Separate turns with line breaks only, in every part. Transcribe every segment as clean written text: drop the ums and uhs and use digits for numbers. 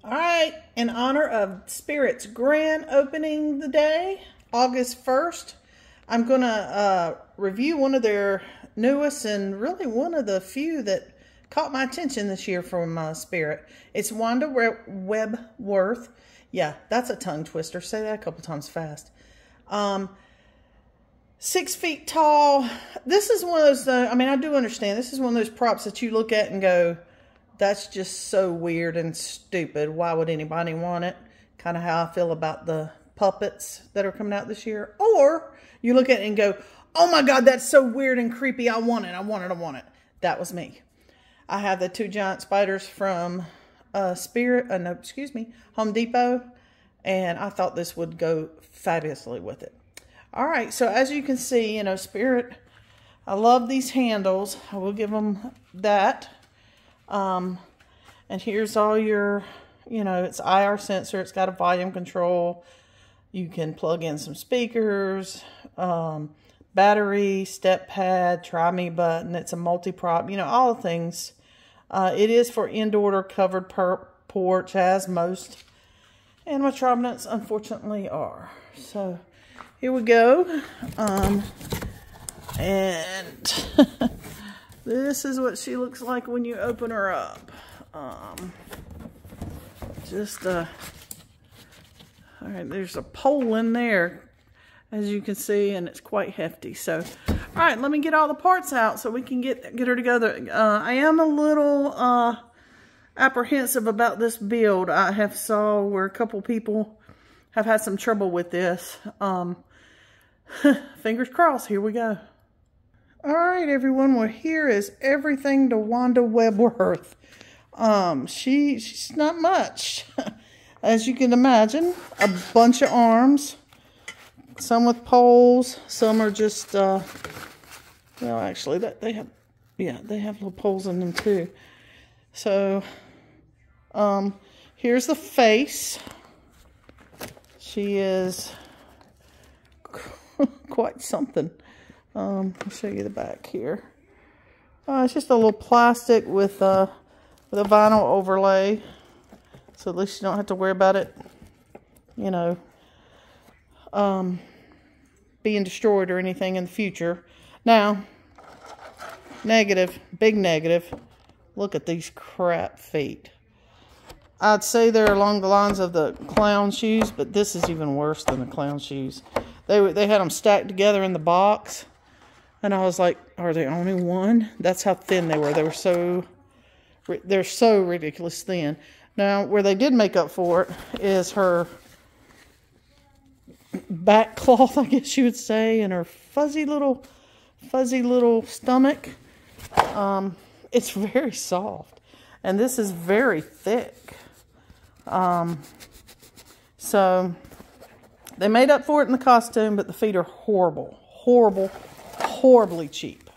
All right, in honor of Spirit's grand opening the day, August 1st, I'm going to review one of their newest and really one of the few that caught my attention this year from Spirit. It's Wanda Webworth. Yeah, that's a tongue twister. Say that a couple times fast. 6 feet tall. This is one of those, I mean, I do understand. This is one of those props that you look at and go, that's just so weird and stupid. Why would anybody want it? Kind of how I feel about the puppets that are coming out this year. Or you look at it and go, oh my God, that's so weird and creepy. I want it. I want it. I want it. That was me. I have the 2 giant spiders from Home Depot. And I thought this would go fabulously with it. All right. So as you can see, you know, Spirit, I love these handles. I will give them that. And here's all your, you know, it's IR sensor. It's got a volume control. You can plug in some speakers, battery, step pad, try me button. It's a multi-prop, you know, all the things. It is for indoor covered porch, as most animatronics unfortunately are. So here we go. And this is what she looks like when you open her up. All right, there's a pole in there, as you can see, and it's quite hefty. So, all right, let me get all the parts out so we can get her together. I am a little apprehensive about this build. I have saw where a couple people have had some trouble with this. Fingers crossed, here we go. All right, everyone. Well, here is everything to Wanda Webworth. She's not much, as you can imagine. A bunch of arms, some with poles, some are just, well, actually, they have little poles in them too. So, here's the face. She is quite something. I'll show you the back here. It's just a little plastic with a vinyl overlay, so at least you don't have to worry about it, you know, being destroyed or anything in the future. Now, big negative. Look at these crap feet. I'd say they're along the lines of the clown shoes, but this is even worse than the clown shoes. They had them stacked together in the box. And I was like, are they only one? That's how thin they were. They're so ridiculous thin. Now, where they did make up for it is her back cloth, I guess you would say, and her fuzzy little stomach. It's very soft. And this is very thick. So, they made up for it in the costume, but the feet are horribly cheap.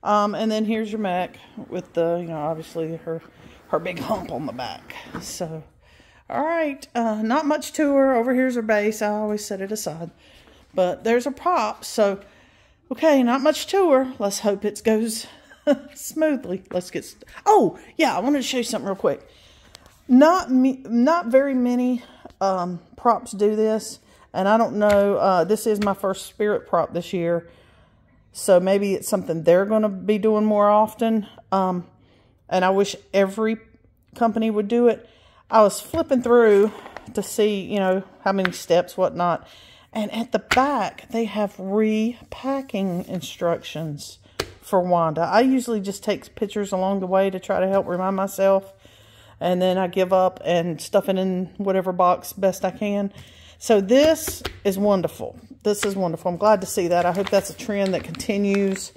And then here's your mech with the, you know, obviously her big hump on the back. So, all right, not much to her. Over here's her base. I always set it aside, but there's a prop. So, okay, not much to her. Let's hope it goes smoothly. Let's get. Oh yeah, I wanted to show you something real quick. Not very many props do this, and I don't know. This is my first Spirit prop this year. So maybe it's something they're going to be doing more often. And I wish every company would do it. I was flipping through to see, you know, how many steps, whatnot. And at the back, they have repacking instructions for Wanda. I usually just take pictures along the way to try to help remind myself. And then I give up and stuff it in whatever box best I can. So this is wonderful. This is wonderful. I'm glad to see that. I hope that's a trend that continues,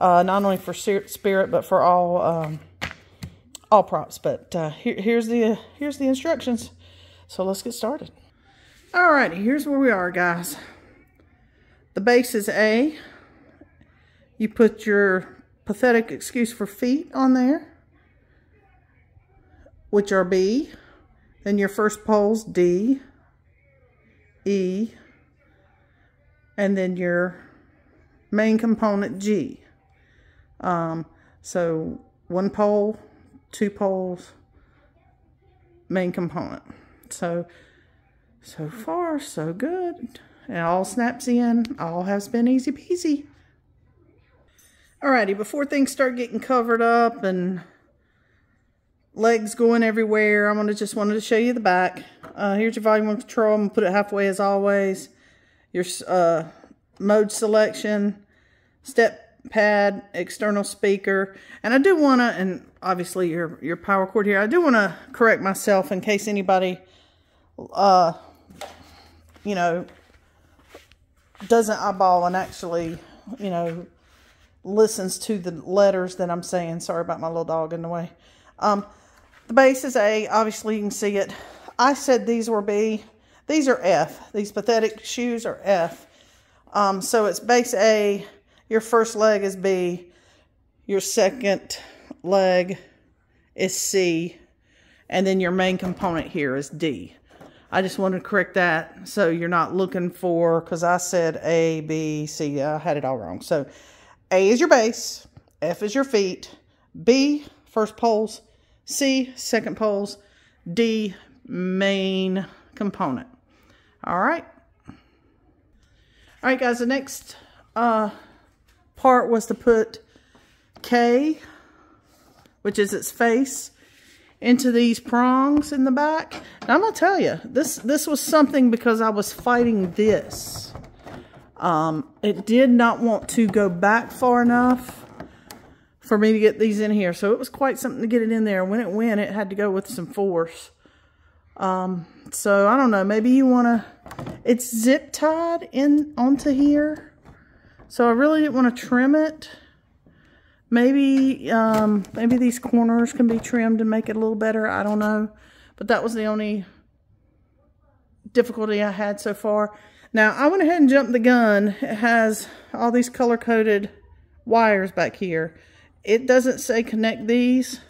not only for Spirit, but for all props. But here's the instructions. So let's get started. Alrighty, here's where we are, guys. The base is A. You put your pathetic excuse for feet on there, which are B. Then your first pole's D, E, and then your main component G. So 1 pole, 2 poles, main component. So far, so good. It all snaps in. All has been easy peasy. Alrighty, before things start getting covered up and legs going everywhere, I just wanted to show you the back. Here's your volume control. I'm going to put it halfway as always. Your mode selection, step pad, external speaker. And I do want to, and obviously your power cord here, I do want to correct myself in case anybody, you know, doesn't eyeball and actually, you know, listens to the letters that I'm saying. Sorry about my little dog in the way. The base is A. Obviously, you can see it. I said these were B. These are F. These pathetic shoes are F. So it's base A. Your first leg is B. Your second leg is C. And then your main component here is D. I just wanted to correct that so you're not looking for, because I said A, B, C. I had it all wrong. So A is your base. F is your feet. B, first poles. C, second poles. D, main component. All right. All right, guys. The next part was to put K, which is its face, into these prongs in the back. Now, I'm going to tell you, this was something because I was fighting this. It did not want to go back far enough for me to get these in here. So it was quite something to get it in there. When it went, it had to go with some force. So I don't know, maybe you want to, it's zip tied in onto here. So I really didn't want to trim it. Maybe, maybe these corners can be trimmed and make it a little better. I don't know. But that was the only difficulty I had so far. Now, I went ahead and jumped the gun. It has all these color-coded wires back here. It doesn't say connect these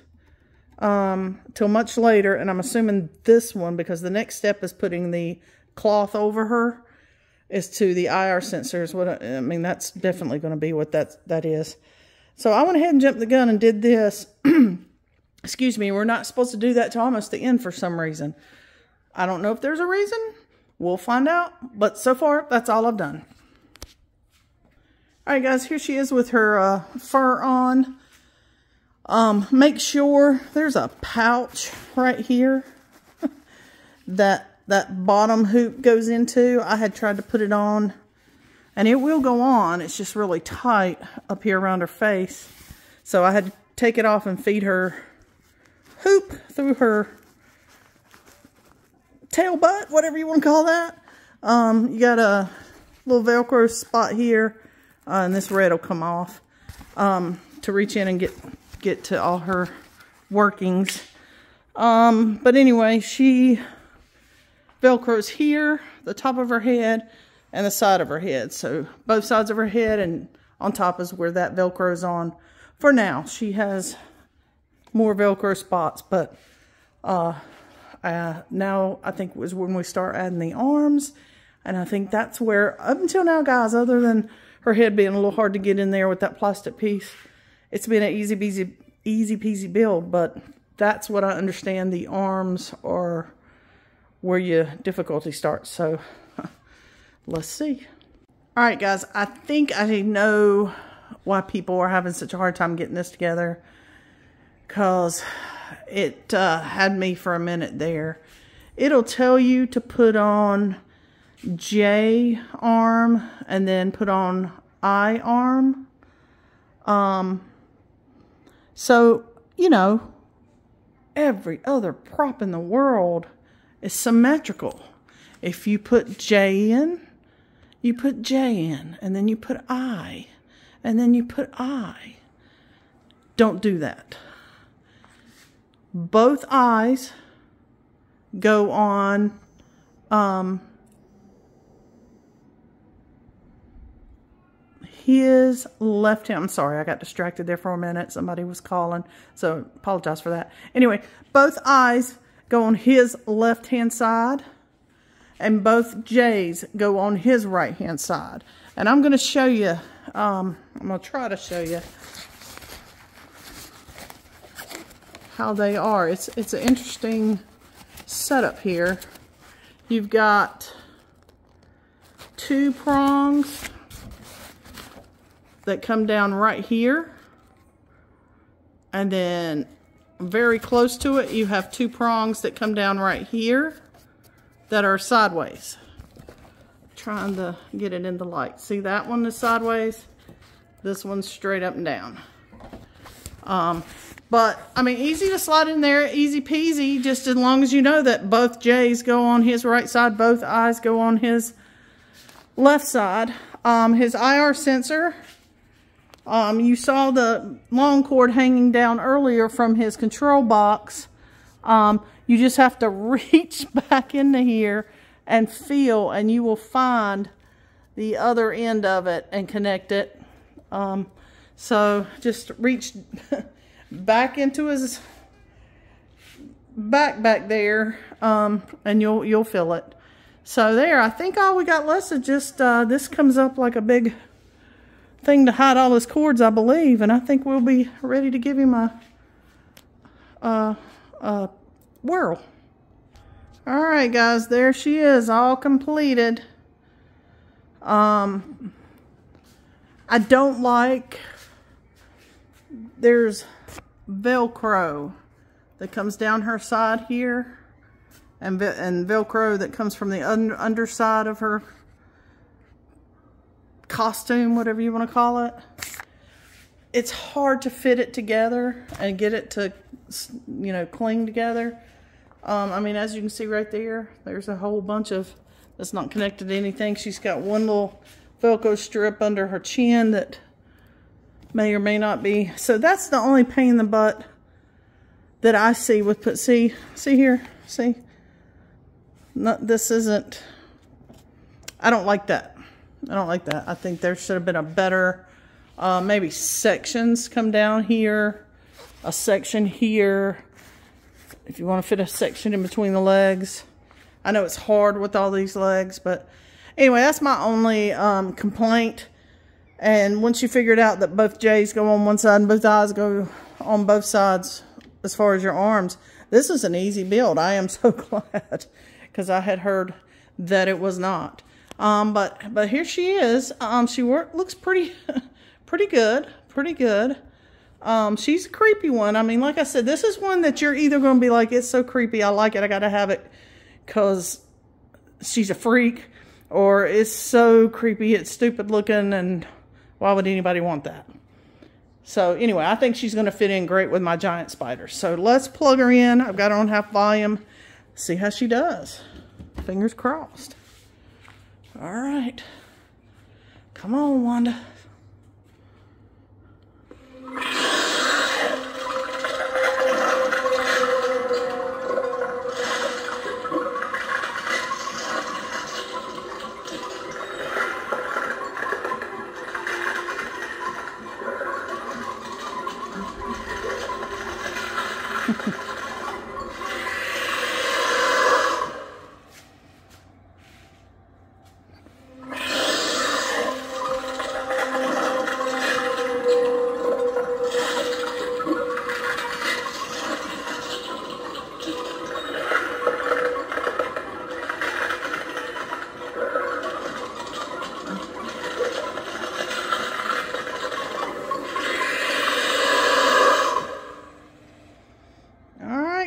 till much later, and I'm assuming this one, because the next step is putting the cloth over her, is to the IR sensors. What I mean, that's definitely going to be what that is. So I went ahead and jumped the gun and did this. Excuse me, we're not supposed to do that till almost the end for some reason. I don't know if there's a reason. We'll find out. But so far, that's all I've done. Alright guys, here she is with her fur on. Make sure there's a pouch right here that bottom hoop goes into. I had tried to put it on, and it will go on. It's just really tight up here around her face. So I had to take it off and feed her hoop through her tail butt, whatever you want to call that. You got a little Velcro spot here, and this red will come off to reach in and get to all her workings. But anyway, she Velcros here, the top of her head, and the side of her head. So both sides of her head, and on top is where that Velcro's on. For now, she has more Velcro spots, but now I think was when we start adding the arms, and I think that's where, up until now, guys, other than her head being a little hard to get in there with that plastic piece, it's been an easy peasy build. But that's what I understand. The arms are where your difficulty starts. So let's see. All right, guys, I think I know why people are having such a hard time getting this together, because it had me for a minute there. It'll tell you to put on J arm and then put on I arm. So, you know, every other prop in the world is symmetrical. If you put J in, you put J in, and then you put I, and then you put I. Don't do that. Both eyes go on his left hand. I'm sorry, I got distracted there for a minute. Somebody was calling, so apologize for that. Anyway, both eyes go on his left-hand side, and both J's go on his right-hand side. And I'm going to show you, I'm going to try to show you how they are. It's an interesting setup here. You've got 2 prongs that come down right here, and then very close to it you have 2 prongs that come down right here that are sideways. Trying to get it in the light. See, that one is sideways, this one's straight up and down. But I mean, easy to slide in there, easy peasy, just as long as you know that both J's go on his right side, both I's go on his left side. His IR sensor, you saw the long cord hanging down earlier from his control box. You just have to reach back into here and feel, and you will find the other end of it and connect it. So just reach back into his back there, and you'll feel it. So there, I think all we got left is just this comes up like a big thing to hide all his cords, I believe, and I think we'll be ready to give him a whirl. All right, guys, there she is, all completed. I don't like, there's Velcro that comes down her side here, and Velcro that comes from the underside of her costume, whatever you want to call it. It's hard to fit it together and get it to, you know, cling together. I mean, as you can see right there, there's a whole bunch of, that's not connected to anything. She's got one little Velcro strip under her chin that may or may not be. So that's the only pain in the butt that I see with, see here, see? This isn't, I don't like that. I don't like that. I think there should have been a better, maybe sections come down here, a section here, if you want to fit a section in between the legs. I know it's hard with all these legs, but anyway, that's my only complaint. And once you figured out that both J's go on one side and both I's go on both sides as far as your arms, this is an easy build. I am so glad, because I had heard that it was not. But here she is. She looks pretty good. She's a creepy one. I mean, like I said, this is one that you're either going to be like, it's so creepy, I like it, I got to have it because she's a freak, or it's so creepy, it's stupid looking, and why would anybody want that? So anyway, I think she's going to fit in great with my giant spiders. So let's plug her in. I've got her on half volume. See how she does. Fingers crossed. All right. Come on, Wanda.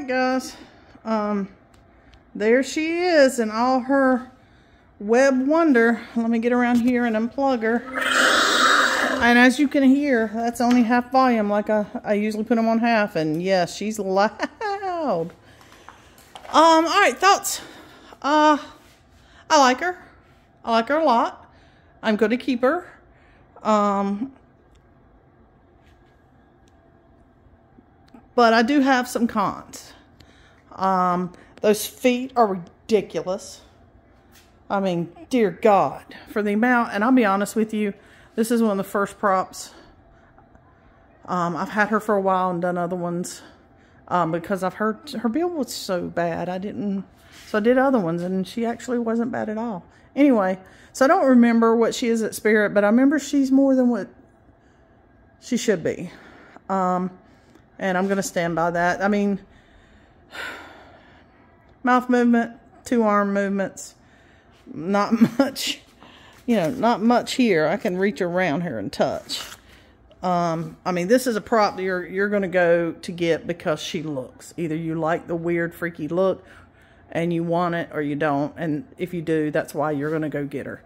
Guys, there she is in all her web wonder. Let me get around here and unplug her. And as you can hear, that's only half volume, like I usually put them on half. And yes, she's loud. All right, thoughts. I like her. I like her a lot. I'm going to keep her. But I do have some cons. Those feet are ridiculous. I mean, dear God, for the amount, and I'll be honest with you, this is one of the first props. I've had her for a while and done other ones, because I've heard her build was so bad. So I did other ones, and she actually wasn't bad at all. Anyway, so I don't remember what she is at Spirit, but I remember she's more than what she should be. And I'm going to stand by that. I mean, mouth movement, 2 arm movements. Not much, you know, not much here. I can reach around here and touch. I mean, this is a prop that you're going to go to get because she looks. Either you like the weird, freaky look and you want it, or you don't. And if you do, that's why you're going to go get her.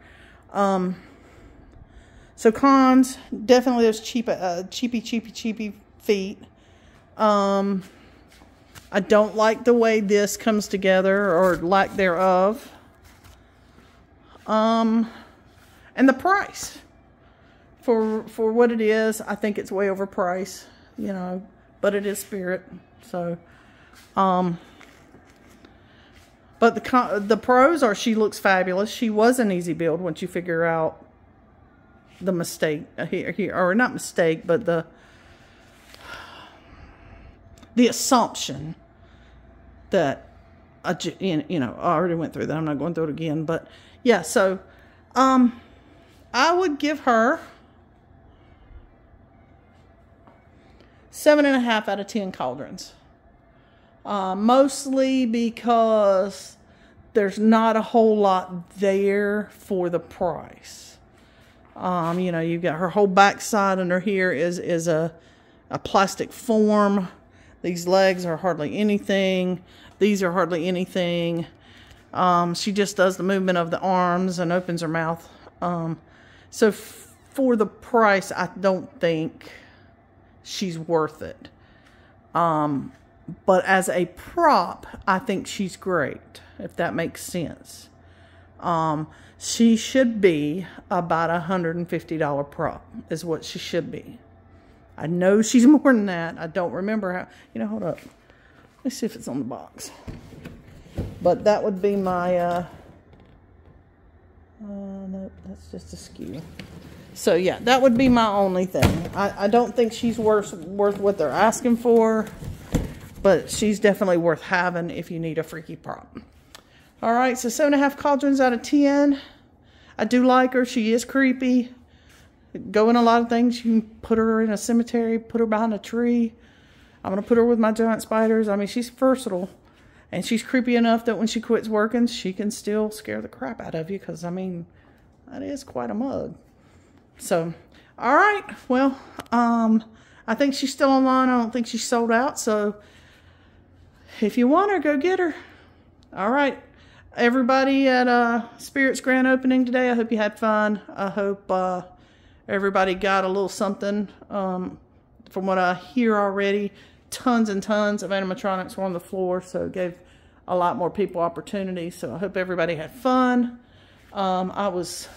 So cons, definitely those cheapy feet. I don't like the way this comes together, or lack thereof. And the price. For what it is, I think it's way overpriced, you know, but it is Spirit. So, but the pros are she looks fabulous. She was an easy build once you figure out the mistake here, or not mistake, but the assumption that you know, I already went through that. I'm not going through it again, but yeah. So, I would give her 7.5 out of 10 cauldrons. Mostly because there's not a whole lot there for the price. You know, you've got her whole backside under here is a plastic form. These legs are hardly anything. These are hardly anything. She just does the movement of the arms and opens her mouth. So for the price, I don't think she's worth it. But as a prop, I think she's great, if that makes sense. She should be about $150 prop is what she should be. I know she's more than that. I don't remember how, you know, hold up. Let's see if it's on the box. But that would be my, no, that's just a skew. So yeah, that would be my only thing. I don't think she's worth what they're asking for, but she's definitely worth having if you need a freaky prop. All right, so 7.5 cauldrons out of 10. I do like her. She is creepy. Go in a lot of things. You can put her in a cemetery, put her behind a tree. I'm going to put her with my giant spiders. I mean, she's versatile. And she's creepy enough that when she quits working, she can still scare the crap out of you. Because, I mean, that is quite a mug. So, all right. Well, I think she's still online. I don't think she's sold out. So, if you want her, go get her. All right. Everybody at Spirit's grand opening today, I hope you had fun. I hope everybody got a little something. From what I hear already, tons and tons of animatronics were on the floor, so it gave a lot more people opportunity. So I hope everybody had fun. I was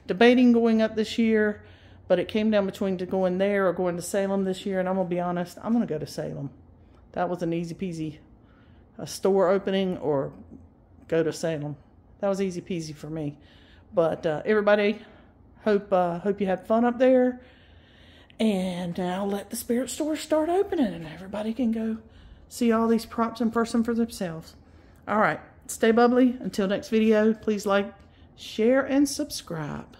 debating going up this year, but it came down between going there or going to Salem this year, and I'm going to be honest, I'm going to go to Salem. That was an easy peasy store opening, or go to Salem. That was easy peasy for me. But everybody, hope you had fun up there. And now let the Spirit store start opening, and everybody can go see all these props in person for themselves. All right, stay bubbly. Until next video, please like, share, and subscribe.